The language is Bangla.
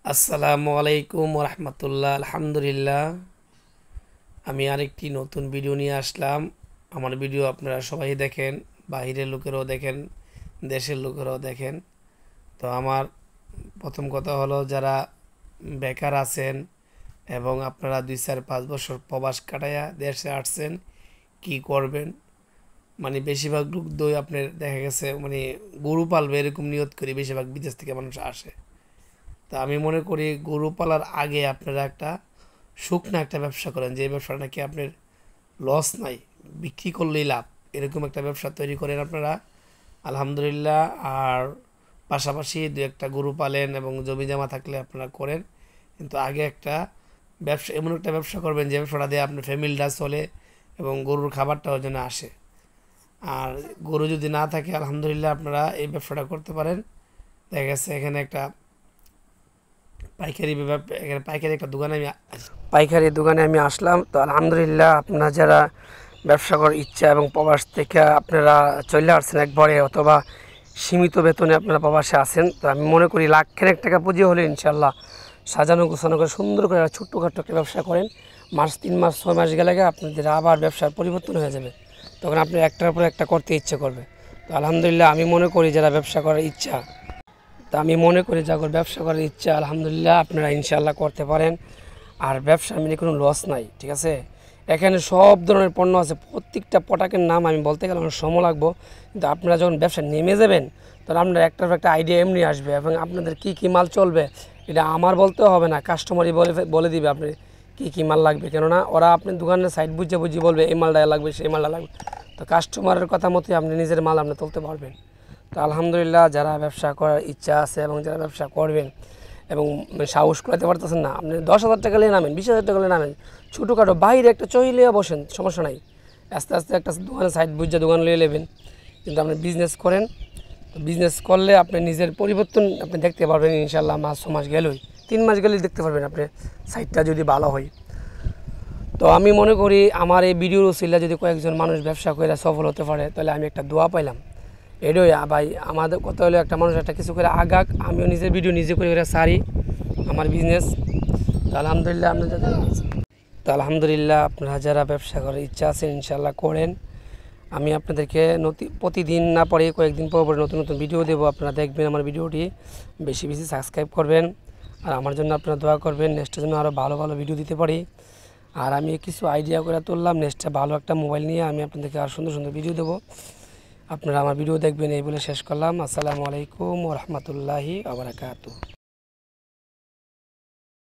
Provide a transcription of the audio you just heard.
আসসালামু আলাইকুম রহমতুল্লাহ। আলহামদুলিল্লাহ, আমি আরেকটি নতুন ভিডিও নিয়ে আসলাম। আমার ভিডিও আপনারা সবাই দেখেন, বাহিরের লোকেরাও দেখেন, দেশের লোকেরাও দেখেন। তো আমার প্রথম কথা হলো, যারা বেকার আছেন এবং আপনারা 2 4 5 বছর প্রবাস কাটাইয়া দেশে আসছেন, কি করবেন? মানে বেশিরভাগ লোক দই আপনার দেখা গেছে মানে গরু পালবে এরকম নিয়ত করে বেশিরভাগ বিদেশ থেকে মানুষ আসে। তা আমি মনে করি গরু পালার আগে আপনারা একটা শুকনো একটা ব্যবসা করেন, যে ব্যবসাটা নাকি আপনার লস নাই, বিক্রি করলেই লাভ, এরকম একটা ব্যবসা তৈরি করেন আপনারা। আলহামদুলিল্লাহ। আর পাশাপাশি দু একটা গরু পালেন এবং জমি জমা থাকলে আপনারা করেন, কিন্তু আগে একটা ব্যবসা, এমন একটা ব্যবসা করবেন যে ব্যবসাটা দিয়ে আপনার ফ্যামিলিটা চলে এবং গরুর খাবারটাও যেন আসে। আর গরু যদি না থাকে, আলহামদুলিল্লাহ আপনারা এই ব্যবসাটা করতে পারেন। দেখা গেছে এখানে একটা এখানে পাইকারি দোকানে আমি আসলাম। তো আলহামদুলিল্লাহ, আপনারা যারা ব্যবসা করার ইচ্ছা এবং প্রবাস থেকে আপনারা চলে আসছেন একবারে, অথবা সীমিত বেতনে আপনারা প্রবাসে আছেন, তো আমি মনে করি লাখের টাকা পুঁজি হলে ইনশাল্লাহ সাজানো গোছানো করে সুন্দর করে ছোট্টখাটো একটা ব্যবসা করেন। 3 মাস 6 মাস গেলে আপনাদের আবার ব্যবসার পরিবর্তন হয়ে যাবে, তখন আপনি একটার পর একটা করতে ইচ্ছে করবে। তো আলহামদুলিল্লাহ, আমি মনে করি যারা ব্যবসা করার ইচ্ছা, তা আমি মনে করি যাদের ব্যবসা করার ইচ্ছা, আলহামদুলিল্লাহ আপনারা ইনশাল্লাহ করতে পারেন। আর ব্যবসা মানে কোনো লস নাই, ঠিক আছে? এখানে সব ধরনের পণ্য আছে, প্রত্যেকটা প্রোডাক্টের নাম আমি বলতে গেলে অনেক সময় লাগবো, কিন্তু আপনারা যখন ব্যবসা নেমে যাবেন তখন আপনার একটার পর একটা আইডিয়া এমনি আসবে, এবং আপনাদের কী কী মাল চলবে এটা আমার বলতেও হবে না, কাস্টমারই বলে দিবে আপনি কী কী মাল লাগবে। কেননা ওরা আপনি দোকানের সাইড বুঝে বলবে এই মালটা লাগবে সেই মালটা লাগবে। তো কাস্টমারের কথা মতোই আপনি নিজের মাল আপনি তুলতে পারবেন। তো আলহামদুলিল্লাহ, যারা ব্যবসা করার ইচ্ছা আছে এবং যারা ব্যবসা করবেন এবং সাহস করাতে পারতেছেন না, আপনি 10,000 টাকা নিয়ে নামেন, 20,000 টাকা নিয়ে নামেন, ছোটোখাটো বাইরে একটা চইলে বসেন, সমস্যা নাই। আস্তে আস্তে একটা দোকানের সাইড বুঝে দোকান লিয়ে নেবেন, কিন্তু আপনি বিজনেস করেন। তো বিজনেস করলে আপনি নিজের পরিবর্তন আপনি দেখতে পারবেন ইনশাল্লাহ। 6 মাস গেলেই, 3 মাস গেলেই দেখতে পারবেন আপনি সাইডটা যদি ভালো হয়। তো আমি মনে করি আমার এই ভিডিওর উসিলা যদি কয়েকজন মানুষ ব্যবসা করে সফল হতে পারে, তাহলে আমি একটা দোয়া পাইলাম। এটাই ভাই, আমাদের কথা হলো একটা মানুষ একটা কিছু করে আগাক, আমিও নিজের ভিডিও নিজে করে সারি আমার বিজনেস। তো আলহামদুলিল্লাহ আপনারা যারা ব্যবসা করার ইচ্ছা আছে ইনশাল্লাহ করেন। আমি আপনাদেরকে প্রতিদিন না পরে কয়েকদিন পর নতুন নতুন ভিডিও দেবো, আপনারা দেখবেন আমার ভিডিওটি, বেশি বেশি সাবস্ক্রাইব করবেন। আর আমার জন্য আপনারা দোয়া করবেন, নেক্সটের জন্য আরও ভালো ভালো ভিডিও দিতে পারি। আর আমি কিছু আইডিয়া করে তুললাম, নেক্সটে ভালো একটা মোবাইল নিয়ে আমি আপনাদেরকে আর সুন্দর সুন্দর ভিডিও দেবো, আপনারা আমার ভিডিও দেখবেন। এই বলে শেষ করলাম। আসসালামু আলাইকুম ওয়া রাহমাতুল্লাহি ওয়া বারাকাতুহু।